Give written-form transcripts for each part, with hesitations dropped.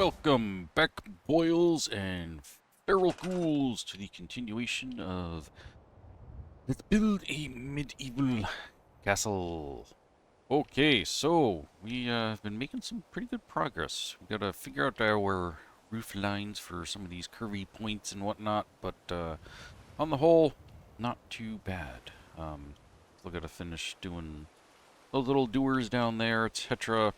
Welcome back, boils and feral ghouls, to the continuation of Let's Build a Medieval Castle. Okay, so we have been making some pretty good progress. We gotta figure out our roof lines for some of these curvy points and whatnot, but on the whole, not too bad. Still gotta finish doing those little doers down there, etc.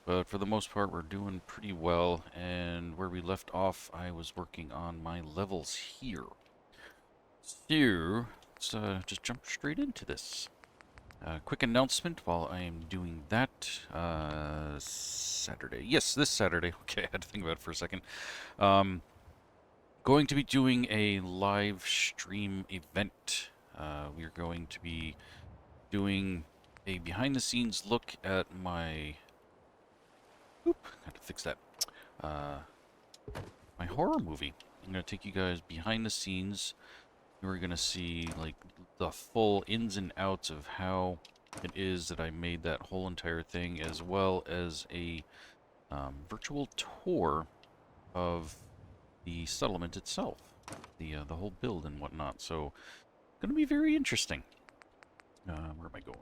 But for the most part, we're doing pretty well. And where we left off, I was working on my levels here. So, let's just jump straight into this. Quick announcement while I am doing that. Saturday. Yes, this Saturday. Okay, I had to think about it for a second. Going to be doing a live stream event. We are going to be doing a behind-the-scenes look at my... Oop, got to fix that. My horror movie. I'm going to take you guys behind the scenes. We're going to see, like, the full ins and outs of how it is that I made that whole entire thing, as well as a virtual tour of the settlement itself. The whole build and whatnot. So, going to be very interesting. Where am I going?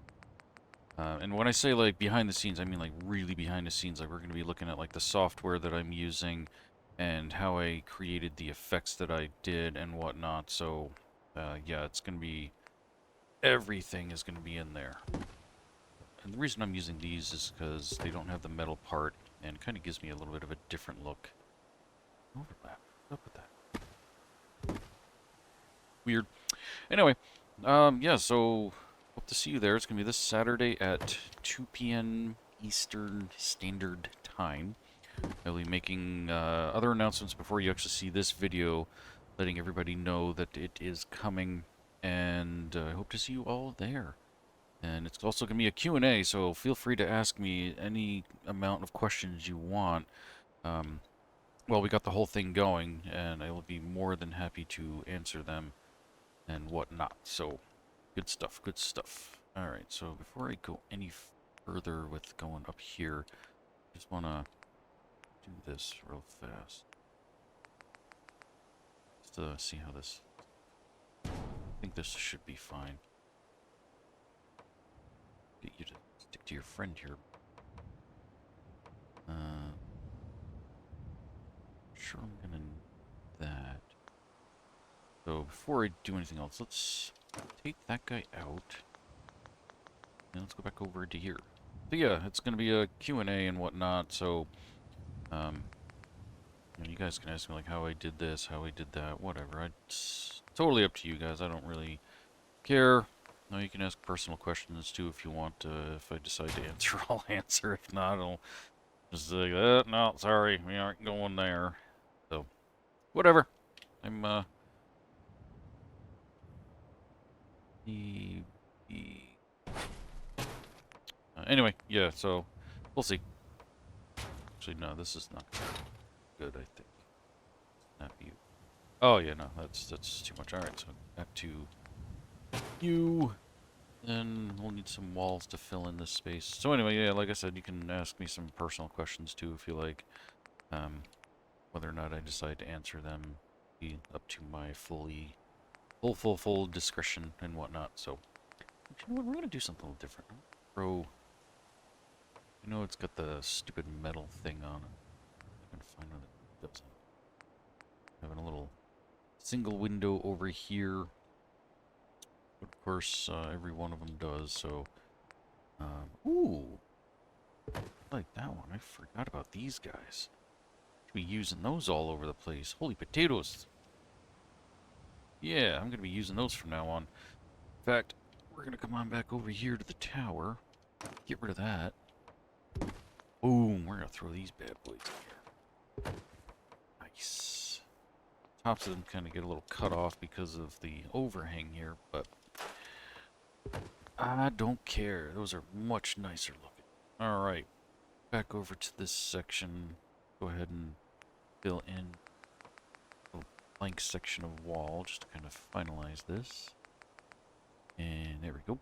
And when I say, like, behind the scenes, I mean, like, really behind the scenes. Like, we're going to be looking at, like, the software that I'm using and how I created the effects that I did and whatnot. So, yeah, it's going to be... Everything is going to be in there. And the reason I'm using these is because they don't have the metal part and kind of gives me a little bit of a different look. Overlap. What's up with that? Weird. Anyway, yeah, so... Hope to see you there. It's going to be this Saturday at 2 p.m. Eastern Standard Time. I'll be making other announcements before you actually see this video, letting everybody know that it is coming, and I hope to see you all there. And it's also going to be a Q&A, so feel free to ask me any amount of questions you want. Well, we got the whole thing going, and I will be more than happy to answer them and whatnot. So... Good stuff, good stuff. Alright, so before I go any further with going up here, I just want to do this real fast. Just to see how this... I think this should be fine. Get you to stick to your friend here. Sure I'm gonna need that. So before I do anything else, let's... take that guy out. And let's go back over to here. So yeah, it's going to be a Q&A and whatnot, so... you guys can ask me, like, how I did this, how I did that, whatever. It's totally up to you guys. I don't really care. Now you can ask personal questions, too, if you want. If I decide to answer, I'll answer. If not, I'll just say, no, sorry, we aren't going there. So, whatever. I'm, anyway, yeah, so we'll see. Actually, no, this is not good, I think. Snappy. Oh, yeah, no, that's too much. Alright, so back to you. Then we'll need some walls to fill in this space. So anyway, yeah, like I said, you can ask me some personal questions, too, if you like. Whether or not I decide to answer them be up to my full discretion and whatnot. So, you know what, we're going to do something a little different. Throw... You know, it's got the stupid metal thing on it. I can find one that doesn't. Having a little single window over here. But of course, every one of them does, so... ooh! I like that one. I forgot about these guys. Should be using those all over the place. Holy potatoes! Yeah, I'm going to be using those from now on. In fact, we're going to come on back over here to the tower. Get rid of that. Boom, we're going to throw these bad boys in here. Nice. Tops of them kind of get a little cut off because of the overhang here, but I don't care. Those are much nicer looking. Alright, back over to this section. Go ahead and fill in a blank section of wall just to kind of finalize this. And there we go.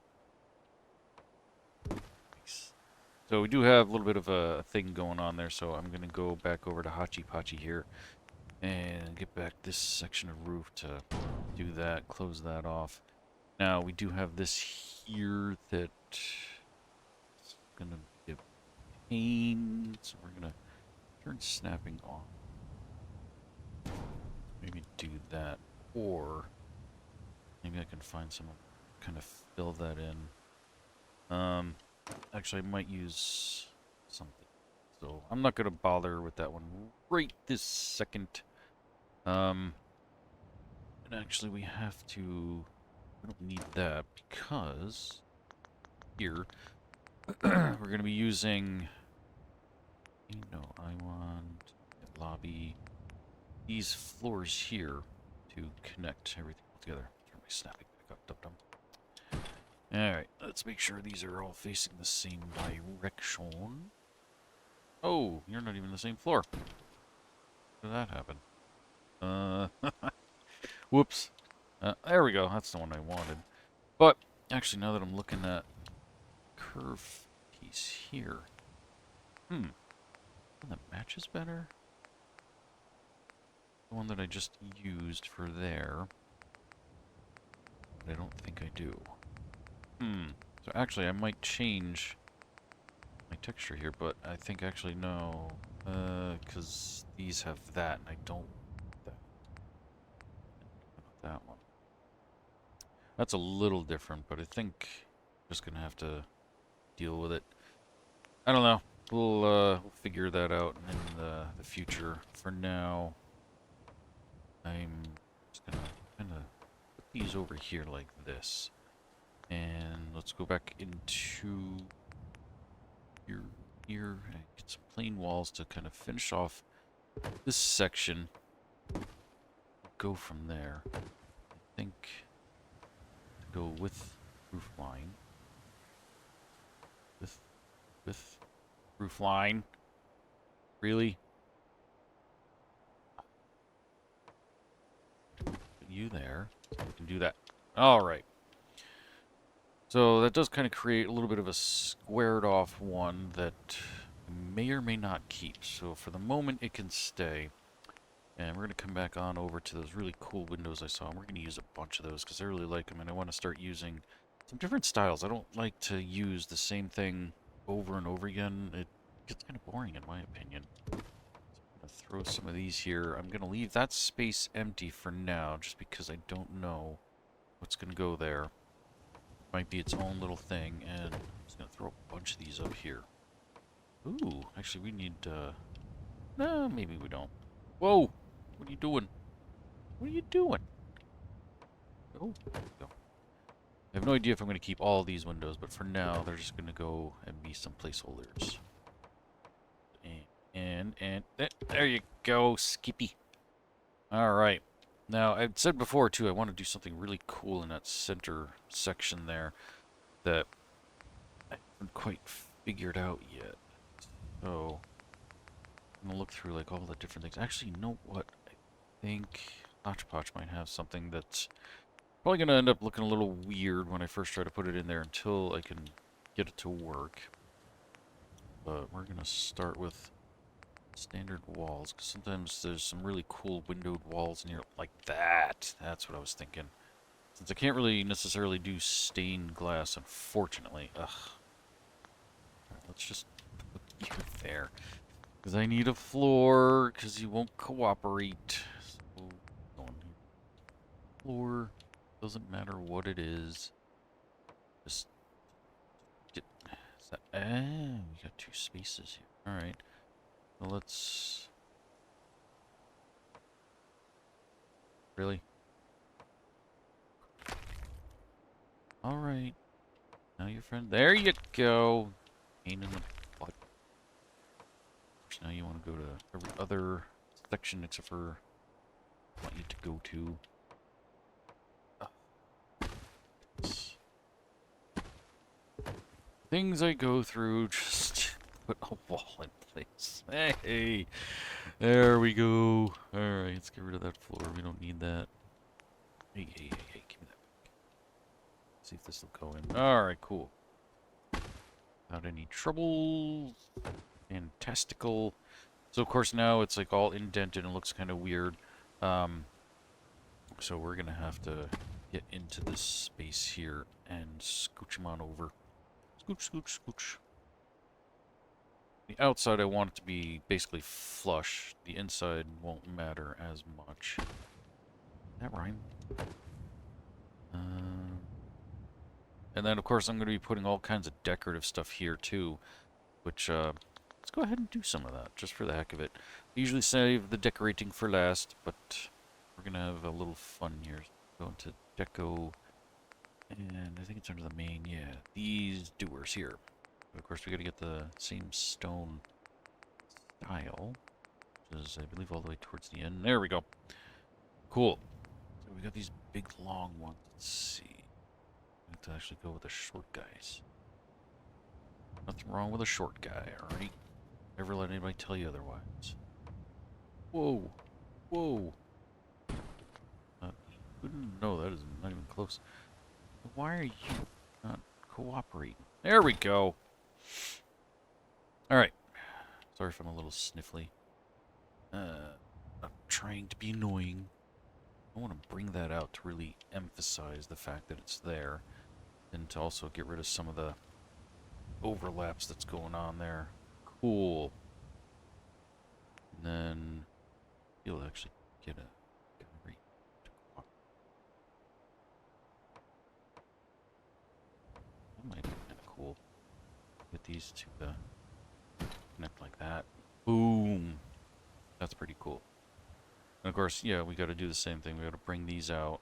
Nice. So we do have a little bit of a thing going on there, so I'm going to go back over to Hachi Pachi here and get back this section of roof to do that, close that off. Now, we do have this here that is going to be a pain, so we're going to turn snapping on. Maybe do that, or maybe I can find some kind of fill that in. Actually, I might use something. So I'm not going to bother with that one right this second. And actually, we don't need that because here we're going to be using, I want lobby, these floors here to connect everything together. Turn my snapping back up, dum-dum. Alright, let's make sure these are all facing the same direction. Oh, you're not even the same floor. How did that happen? Whoops. There we go. That's the one I wanted. But, actually, now that I'm looking at curve piece here. One that matches better? The one that I just used for there. But I don't think I do. So actually, I might change my texture here, but I think actually no, because these have that, and I don't want that. That one. That's a little different, but I think I'm just gonna have to deal with it. I don't know. We'll figure that out in the future. For now, I'm just gonna kind of put these over here like this. And let's go back into here and get some plain walls to kind of finish off this section. Go from there. I think go with roof line. With roof line. Really? Put you there. We can do that. Alright. So that does kind of create a little bit of a squared off one that may or may not keep. So for the moment it can stay. And we're going to come back on over to those really cool windows I saw. And we're going to use a bunch of those because I really like them. And I want to start using some different styles. I don't like to use the same thing over and over again. It gets kind of boring in my opinion. So I'm going to throw some of these here. I'm going to leave that space empty for now just because I don't know what's going to go there. Might be its own little thing, and I'm just gonna throw a bunch of these up here. Ooh, actually we need, no, maybe we don't. Whoa! What are you doing? What are you doing? Oh, there we go. I have no idea if I'm gonna keep all these windows, but for now, they're just gonna go and be some placeholders. And there you go, Skippy. Alright. Now, I've said before, too, I want to do something really cool in that center section there that I haven't quite figured out yet. So, I'm going to look through, like, all the different things. Actually, you know what? I think Hodgepodge might have something that's probably going to end up looking a little weird when I first try to put it in there until I can get it to work. But we're going to start with standard walls, because sometimes there's some really cool windowed walls in here like that. That's what I was thinking. Since I can't really necessarily do stained glass, unfortunately. Ugh. Right, let's just put you there. Because I need a floor, because you won't cooperate. So, going here. Floor. Doesn't matter what it is. Just get... we got two spaces here. Alright. Well, let's... Really? Alright. Now your friend... There you go! Pain in the butt. Now you want to go to every other section except for... I want you to go to... Things I go through just to put a wall in place. Hey! There we go. Alright, let's get rid of that floor. We don't need that. Hey, give me that back. See if this will go in. Alright, cool. Without any trouble. Fantastical. So of course now it's like all indented and looks kind of weird. So we're gonna have to get into this space here and scooch them on over. Scooch, scooch, scooch. The outside I want it to be basically flush. The inside won't matter as much. That rhyme. And then of course I'm going to be putting all kinds of decorative stuff here too, which let's go ahead and do some of that just for the heck of it. I usually save the decorating for last, but we're going to have a little fun here. Go into deco, and I think it's under the main, yeah, these doers here. But of course we got to get the same stone style, which is I believe all the way towards the end. There we go. Cool. So we got these big long ones. Let's see. I have to actually go with the short guys. Nothing wrong with a short guy, alright? Never let anybody tell you otherwise. Whoa. Whoa. No, that is not even close. Why are you not cooperating? There we go. Alright. Sorry if I'm a little sniffly. I'm trying to be annoying. I want to bring that out to really emphasize the fact that it's there. And to also get rid of some of the overlaps that's going on there. Cool. And then you'll actually get a concrete. That might be kind of cool. Get these to connect like that. Boom. That's pretty cool. And of course, yeah, we got to do the same thing. We got to bring these out.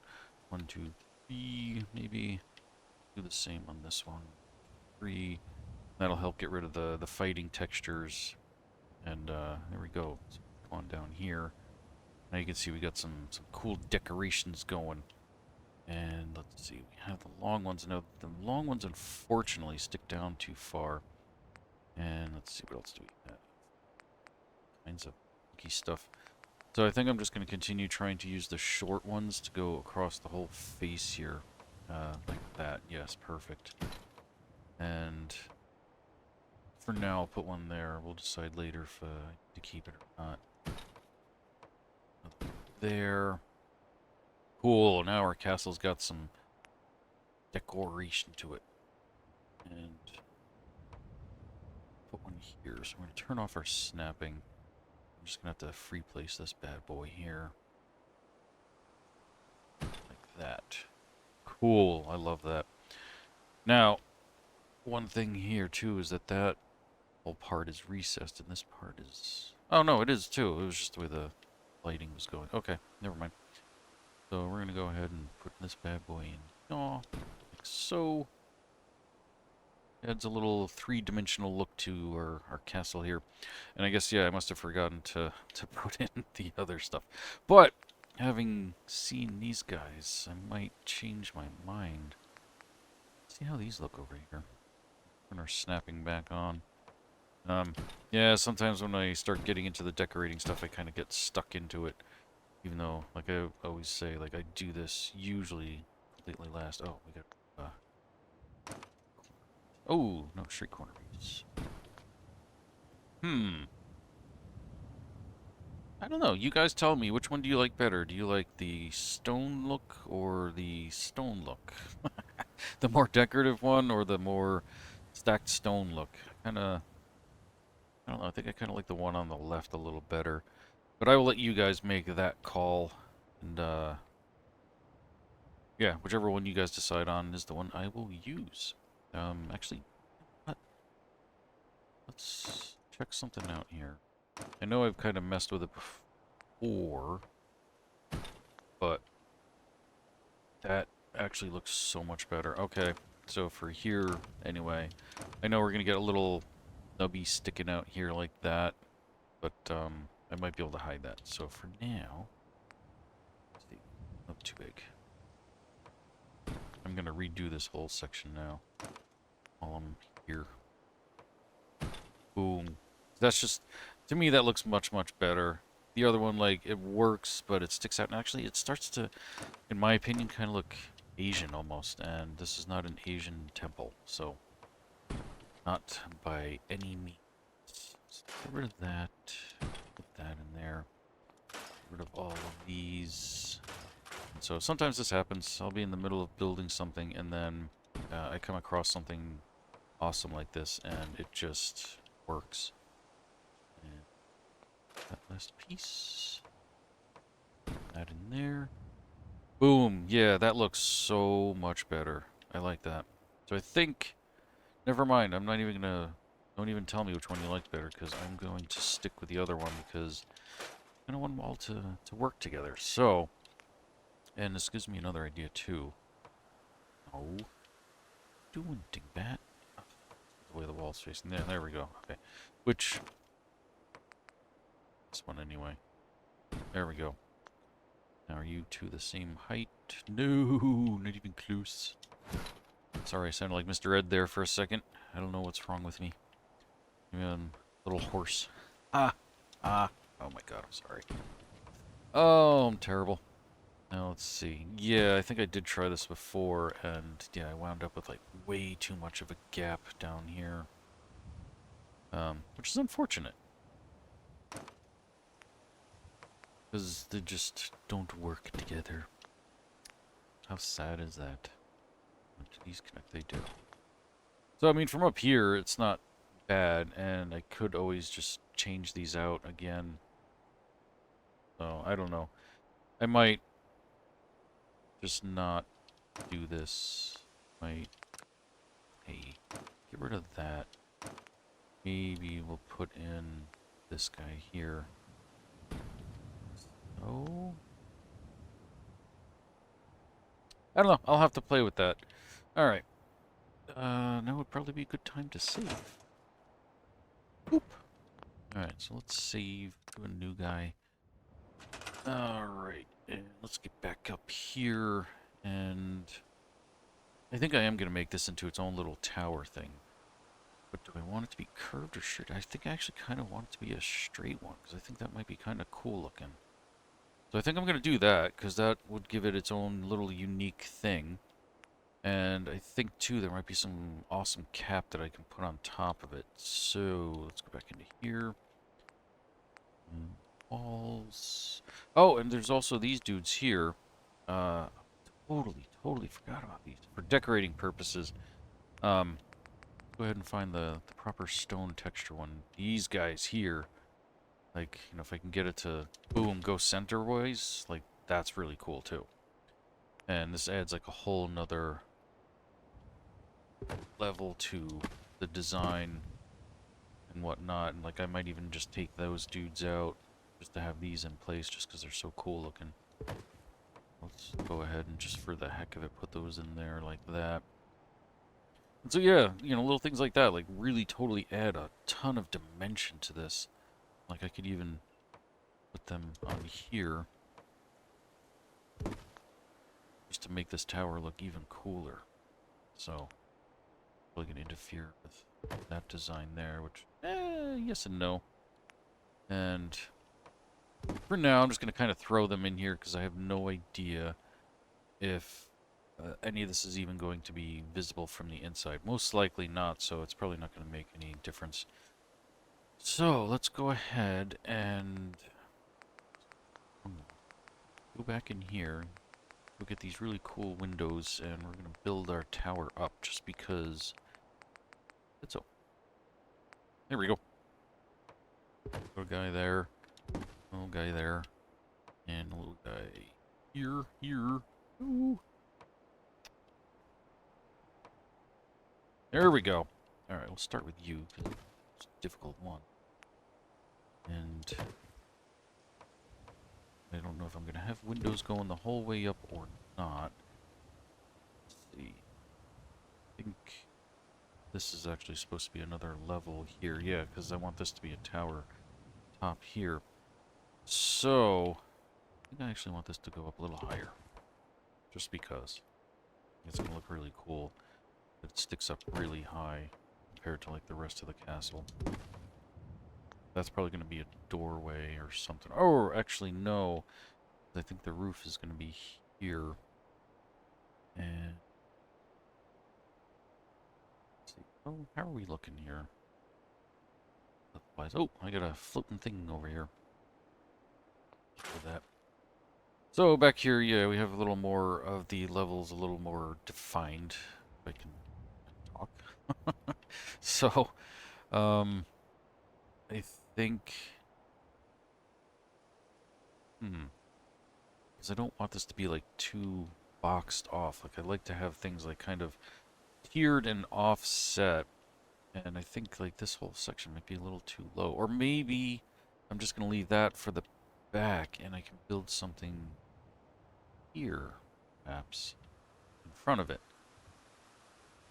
1, 2, 3, maybe. Do the same on this one. 3. That'll help get rid of the fighting textures. And there we go. So come on down here. Now you can see we got some cool decorations going. And let's see, we have the long ones. Now the long ones unfortunately stick down too far. And let's see, what else do we have? Kinds of funky stuff. So I think I'm just going to continue trying to use the short ones to go across the whole face here. Like that. Yes, perfect. And for now, I'll put one there. We'll decide later if to keep it or not. There. Cool. Now our castle's got some decoration to it. And put one here. So we're going to turn off our snapping. I'm just going to have to free place this bad boy here. Like that. Cool. I love that. Now, one thing here too is that whole part is recessed and this part is... Oh no, it is too. It was just the way the lighting was going. Okay, never mind. So we're going to go ahead and put this bad boy in. Oh, like so. Adds a little three-dimensional look to our castle here. And I guess, yeah, I must have forgotten to put in the other stuff. But, having seen these guys, I might change my mind. See how these look over here. Turn our snapping back on. Yeah, sometimes when I start getting into the decorating stuff, I kind of get stuck into it. Even though, like I always say, like I do this usually completely last. Oh, we got... Oh, no, street corner piece. I don't know. You guys tell me, which one do you like better? Do you like the stone look or the stone look? The more decorative one or the more stacked stone look? I don't know. I think I kind of like the one on the left a little better. But I will let you guys make that call. And, yeah, whichever one you guys decide on is the one I will use. Actually, let's check something out here. I know I've kind of messed with it before, but that actually looks so much better. Okay, so for here, anyway, I know we're going to get a little nubby sticking out here like that, but I might be able to hide that. So for now, let's see, not too big. I'm going to redo this whole section now while I'm here. Boom. That's just, to me, that looks much, much better. The other one, like, it works, but it sticks out. And actually, it starts to, in my opinion, kind of look Asian almost. And this is not an Asian temple, so Not by any means. So get rid of that. Put that in there. Get rid of all of these. And so sometimes this happens. I'll be in the middle of building something and then I come across something awesome like this and it just works. And that last piece. Put that in there. Boom. Yeah, that looks so much better. I like that. So I think... Never mind, I'm not even gonna... Don't even tell me which one you like better, because I'm going to stick with the other one, because I don't want them all to work together. So, and this gives me another idea, too. No. Doing dingbat. The way the wall's facing. There we go. Okay. Which... This one, anyway. There we go. Now, are you two the same height? No, not even close. Sorry, I sounded like Mr. Ed there for a second. I don't know what's wrong with me. Maybe I'm a little hoarse. Oh my god, I'm sorry. Oh, I'm terrible. Now, let's see. Yeah, I think I did try this before, and yeah, I wound up with like way too much of a gap down here. Which is unfortunate. Because they just don't work together. How sad is that? When do these connect? They do. So, I mean, from up here, it's not bad, and I could always just change these out again. So, I don't know. I might just not do this. Might... Hey, get rid of that. Maybe we'll put in this guy here. So... I don't know. I'll have to play with that. Alright. Now would probably be a good time to save. Boop. Alright, so let's save to a new guy. Alright, and let's get back up here, and I think I am going to make this into its own little tower thing. But do I want it to be curved or straight? I think I actually kind of want it to be a straight one, because I think that might be kind of cool looking. So I think I'm going to do that, because that would give it its own little unique thing. And I think, too, there might be some awesome cap that I can put on top of it. So, let's go back into here. Walls. Oh, and there's also these dudes here. Totally forgot about these. For decorating purposes. Go ahead and find the proper stone texture one. These guys here. Like, you know, if I can get it to, boom, go center-wise, like, that's really cool, too. And this adds, like, a whole nother level to the design and whatnot. And, like, I might even just take those dudes out just to have these in place just because they're so cool looking. Let's go ahead and just for the heck of it put those in there like that. And so, yeah, you know, little things like that, like, really totally add a ton of dimension to this. Like, I could even put them on here just to make this tower look even cooler. So, probably going to interfere with that design there, which, yes and no. And for now, I'm just going to kind of throw them in here because I have no idea if any of this is even going to be visible from the inside. Most likely not, so it's probably not going to make any difference. So, let's go ahead and go back in here. We'll get these really cool windows, and we're going to build our tower up just because it's so. There we go. Little guy there. Little guy there. And a little guy here. Ooh. There we go. Alright, we'll start with you, because it's a difficult one. And I don't know if I'm going to have windows going the whole way up or not. Let's see. I think this is actually supposed to be another level here. Yeah, because I want this to be a tower top here. So, I think I actually want this to go up a little higher. Just because. It's going to look really cool. It sticks up really high compared to like the rest of the castle. That's probably going to be a doorway or something. Oh, actually, no. I think the roof is going to be here. And let's see. Oh, how are we looking here? Otherwise, oh, I got a floating thing over here. For that. So back here, yeah, we have a little more of the levels, a little more defined. If I can talk. So, I think, because I don't want this to be like too boxed off. Like I like to have things like kind of tiered and offset. And I think like this whole section might be a little too low. Or maybe I'm just going to leave that for the back and I can build something here, perhaps, in front of it.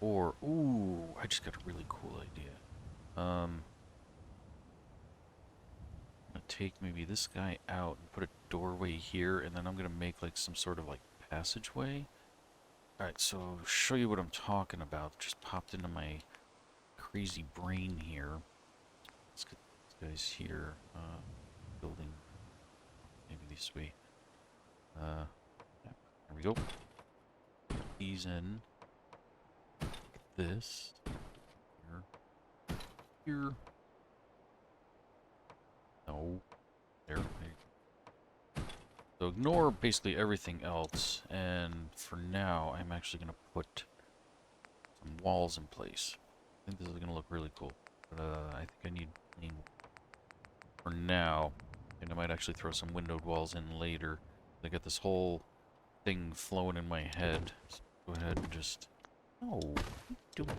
Or, ooh, I just got a really cool idea. I'm gonna take maybe this guy out and put a doorway here, and then I'm gonna make like some sort of like passageway. Alright, so show you what I'm talking about. Just popped into my crazy brain here. Let's get these guys here. Building maybe this way. Yeah, there we go. Put these in. This. Here. Here. No. There. So ignore basically everything else, and for now, I'm actually going to put some walls in place. I think this is going to look really cool, but I think I need plain for now, and I might actually throw some windowed walls in later. I got this whole thing flowing in my head. So go ahead and just, oh, what are you doing?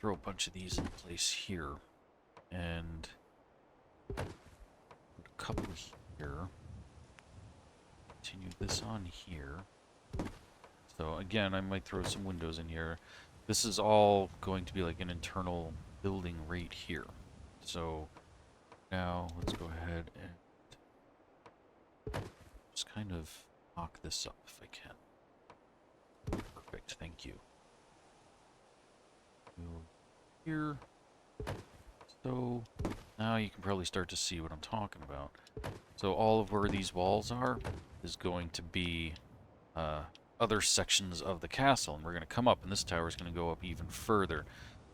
Throw a bunch of these in place here, and put a couple here. Continue this on here. So again, I might throw some windows in here. This is all going to be like an internal building right here. So now let's go ahead and just kind of knock this up if I can. Perfect, thank you. Go here. So now you can probably start to see what I'm talking about. So all of where these walls are is going to be other sections of the castle, and we're going to come up, and this tower is going to go up even further.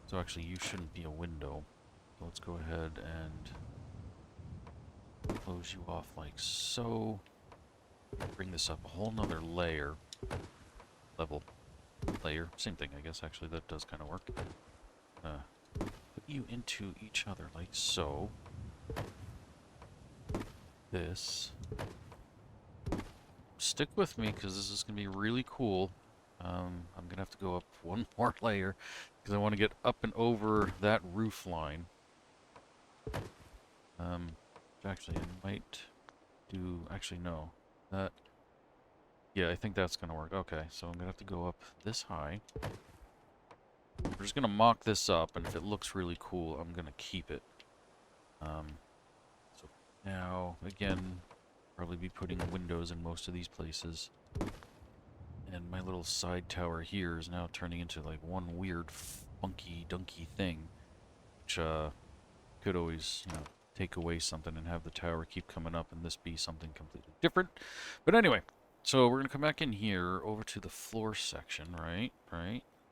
So actually, you shouldn't be a window. So let's go ahead and close you off like so. Bring this up a whole nother layer. Layer. Same thing, I guess, actually. That does kind of work. Put you into each other like so. This. Stick with me, because this is going to be really cool. I'm going to have to go up one more layer, because I want to get up and over that roof line. Actually, I might do... Actually, no. Yeah, I think that's going to work. Okay, so I'm going to have to go up this high. We're just going to mock this up, and if it looks really cool, I'm going to keep it. So now, again, probably be putting windows in most of these places. And my little side tower here is now turning into like one weird funky dunky thing, which could always, you know, take away something and have the tower keep coming up and this be something completely different. But anyway, so we're going to come back in here over to the floor section, right?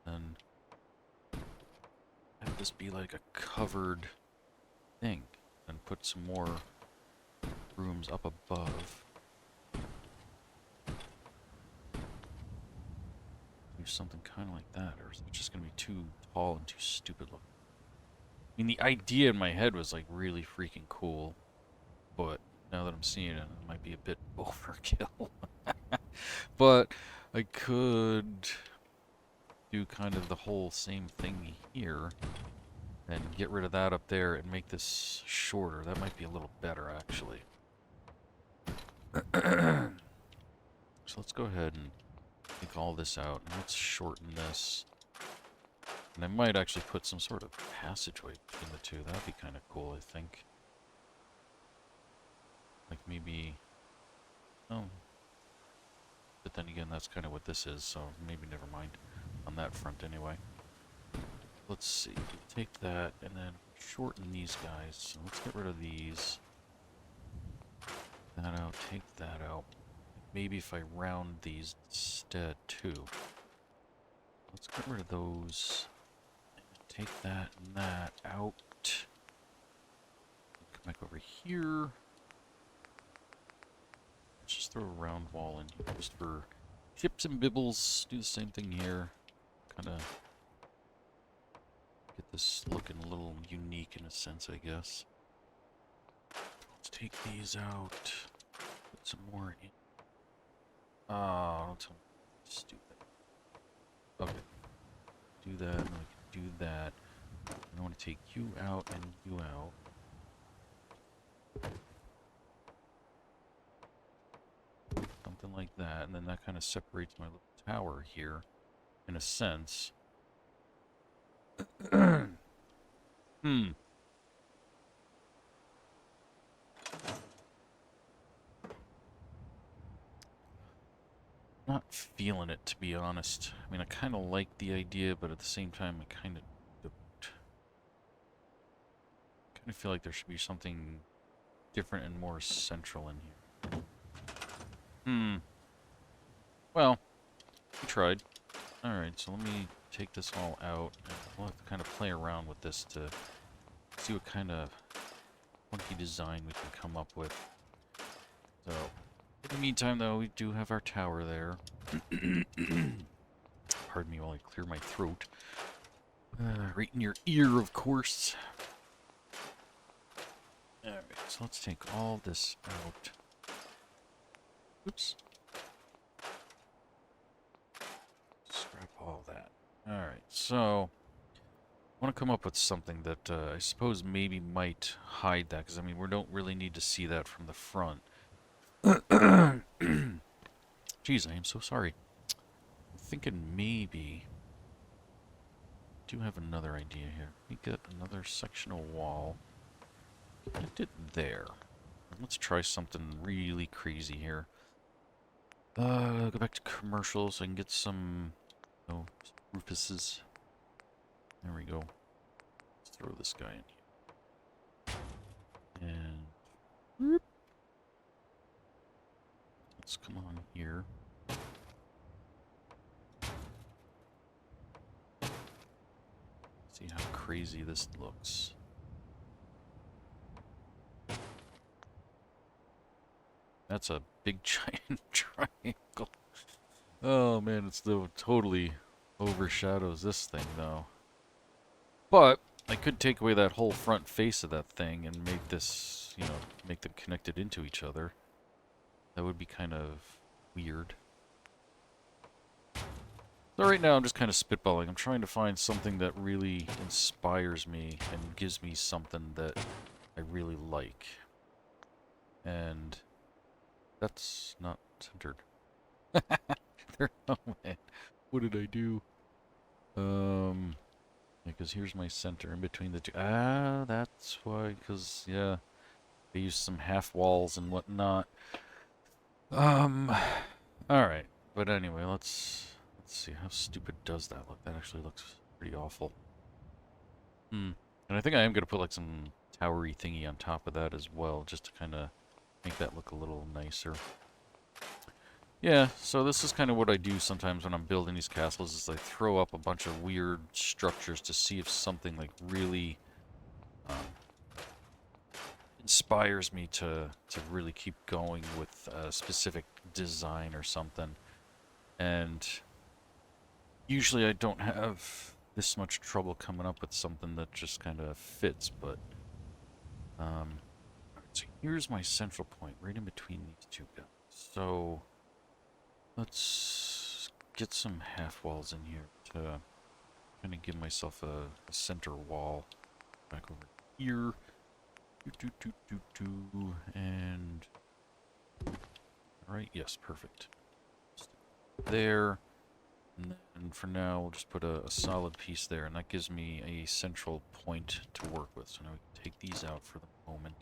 And have this be like a covered thing and put some more rooms up above. Do something kind of like that, or is it just going to be too tall and too stupid looking? I mean, the idea in my head was like really freaking cool, but now that I'm seeing it, it might be a bit overkill. But I could do kind of the whole same thing here and get rid of that up there and make this shorter. That might be a little better, actually. So let's go ahead and take all this out, and let's shorten this. And I might actually put some sort of passageway between the two. That'd be kind of cool, I think. Like maybe... Oh. But then again, that's kind of what this is, so maybe never mind. On that front, anyway. Let's see. Take that, and then shorten these guys. So let's get rid of these. That out, take that out. Maybe if I round these instead, too. Let's get rid of those. And take that and that out. Come back over here. Let's just throw a round wall in here just for chips and bibbles. Do the same thing here. Kind of get this looking a little unique in a sense, I guess. Let's take these out. Put some more in. Oh, don't tell me. Stupid. Okay. Do that, and we can do that. I want to take you out and you out. Something like that, and then that kind of separates my little tower here, in a sense. Not feeling it, to be honest. I mean, I kind of like the idea, but at the same time, I kind of don't. I feel like there should be something different and more central in here. Well, we tried. Alright, so let me take this all out. And we'll have to kind of play around with this to see what kind of funky design we can come up with. So, in the meantime, though, we do have our tower there. Pardon me while I clear my throat. Right in your ear, of course. Alright, so let's take all this out. Oops. Scrap all that. Alright, so I want to come up with something that I suppose maybe might hide that, because I mean, we don't really need to see that from the front. Jeez, I am so sorry. I'm thinking maybe I do have another idea here. We get another sectional wall. Connect it there. Let's try something really crazy here. Go back to commercial so I can get some, roofuses. There we go. Let's throw this guy in here. And whoop. Let's come on here. See how crazy this looks. That's a big giant triangle. Oh man, it's still totally overshadows this thing though. But I could take away that whole front face of that thing and make this, make them connected into each other. That would be kind of weird. So right now I'm just kind of spitballing. I'm trying to find something that really inspires me and gives me something that I really like. And that's not centered. Oh man, what did I do? Because here's my center in between the two. Ah, that's why, because, yeah, they use some half walls and whatnot. Alright, but anyway, let's see, how stupid does that look? That actually looks pretty awful. And I think I am going to put, like, some towery thingy on top of that as well, just to kind of make that look a little nicer. Yeah, so this is kind of what I do sometimes when I'm building these castles, is I throw up a bunch of weird structures to see if something, like, really inspires me to really keep going with a specific design or something. And usually I don't have this much trouble coming up with something that just kind of fits, but so here's my central point right in between these two guys. So let's get some half walls in here to kind of give myself a center wall. Back over here. And right, yes, perfect. There. And then for now, we'll just put a solid piece there, and that gives me a central point to work with. So now we can take these out for the moment.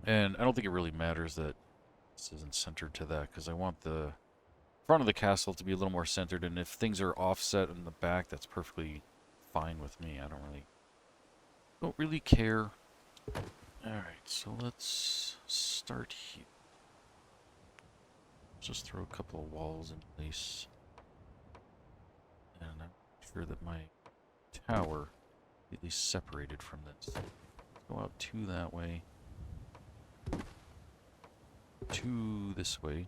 And I don't think it really matters that this isn't centered to that, because I want the front of the castle to be a little more centered, and if things are offset in the back, that's perfectly fine with me. I don't really care. Alright, so let's start here. Just throw a couple of walls in place. And I'm sure that my tower completely separated from this. Go out 2 that way. 2 this way.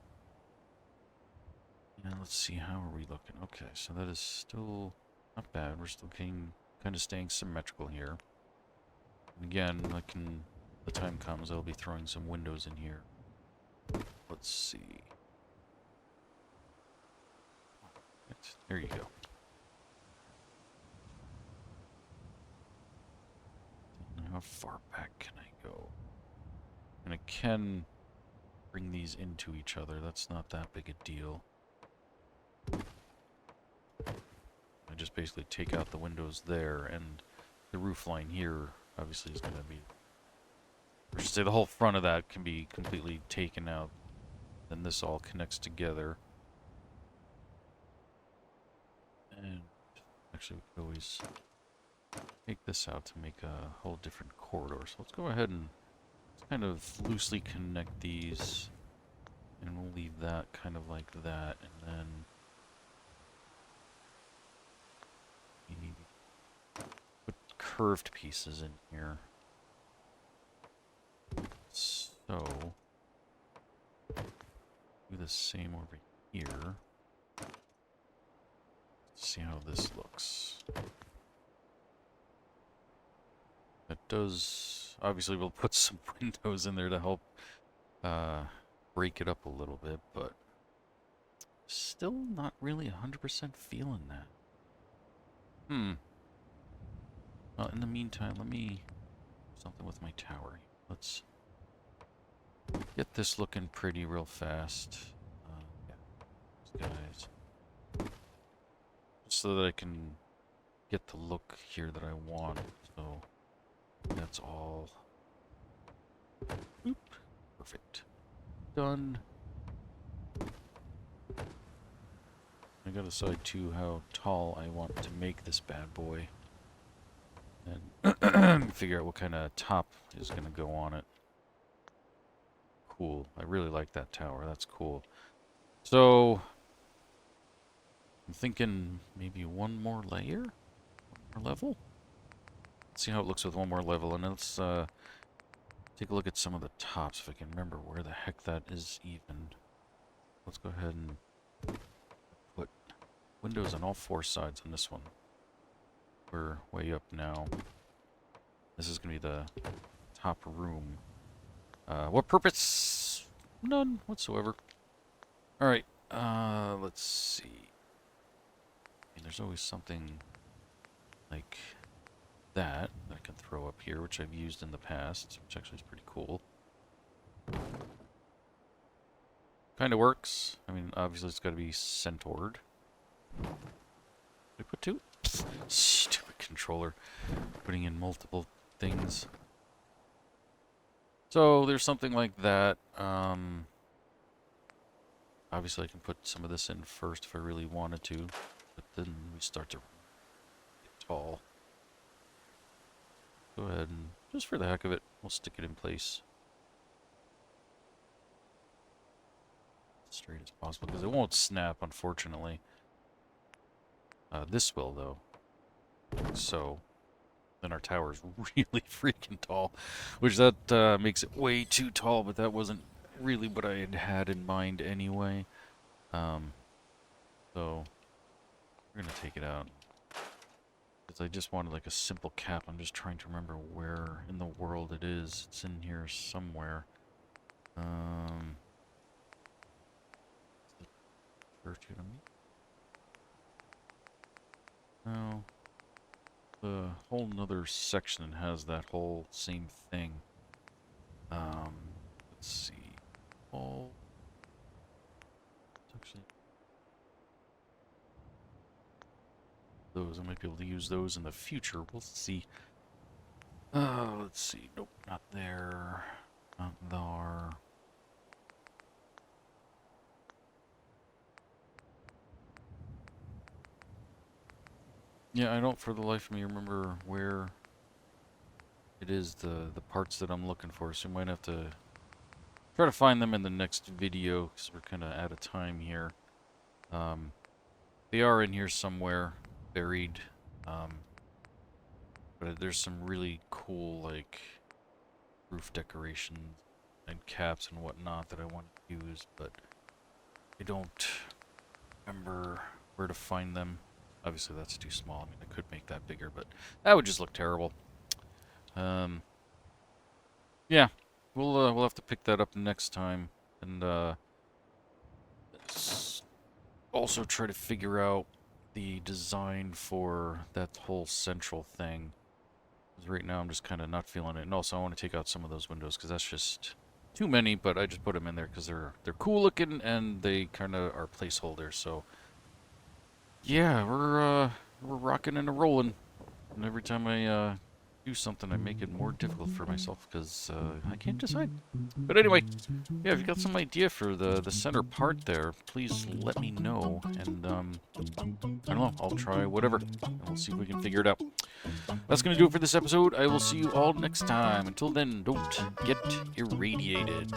And let's see, how are we looking? Okay, so that is still not bad. We're still getting, kind of staying symmetrical here. And again, like when the time comes, I'll be throwing some windows in here. Let's see. There you go. How far back can I go? And I can bring these into each other. That's not that big a deal. I just basically take out the windows there, and the roof line here obviously is going to be... I should say the whole front of that can be completely taken out. Then this all connects together. And actually we could always take this out to make a whole different corridor. So let's go ahead and kind of loosely connect these. And we'll leave that kind of like that. And then we need to put curved pieces in here. So do the same over here. See how this looks. That does... Obviously we'll put some windows in there to help break it up a little bit, but still not really 100% feeling that. Well, in the meantime, let me do something with my tower. Let's get this looking pretty real fast. Yeah, these guys. So that I can get the look here that I want. So that's all. Oop. Perfect. Done. I gotta decide too how tall I want to make this bad boy. And figure out what kind of top is gonna go on it. Cool. I really like that tower. That's cool. So I'm thinking maybe one more layer? One more level? Let's see how it looks with one more level, and let's take a look at some of the tops if I can remember where the heck that is even. Let's go ahead and put windows on all 4 sides on this one. We're way up now. This is going to be the top room. What purpose? None whatsoever. Alright, let's see. And there's always something like that I can throw up here, which I've used in the past, which actually is pretty cool. Kind of works. I mean, obviously it's got to be centered. Did I put 2? Stupid controller. Putting in multiple things. So there's something like that. Obviously I can put some of this in first if I really wanted to, but then we start to get tall. Go ahead and, just for the heck of it, we'll stick it in place. As straight as possible, because it won't snap, unfortunately. This will, though. So, then our tower is really freaking tall, which that makes it way too tall, but that wasn't really what I had in mind anyway. So, we're going to take it out. Because I just wanted like a simple cap. I'm just trying to remember where in the world it is. It's in here somewhere. No. The whole nother section has that whole same thing. Let's see. All actually those. I might be able to use those in the future. We'll see. Let's see. Nope, not there. Not there. Yeah, I don't for the life of me remember where it is, the parts that I'm looking for, so we might have to try to find them in the next video, because we're kind of out of time here. They are in here somewhere. buried. But there's some really cool, like, roof decorations and caps and whatnot that I want to use, but I don't remember where to find them. Obviously, that's too small. I mean, I could make that bigger, but that would just look terrible. Yeah, we'll have to pick that up next time, and also try to figure out the design for that whole central thing. 'Cause right now, I'm just kind of not feeling it, and also I want to take out some of those windows because that's just too many. But I just put them in there because they're cool looking and they kind of are placeholders. So yeah, we're rocking and rolling. And every time I do something, I make it more difficult for myself because I can't decide. But anyway, yeah, if you got some idea for the center part there, please let me know. And I don't know, I'll try whatever, and we'll see if we can figure it out. That's gonna do it for this episode. I will see you all next time. Until then, don't get irradiated.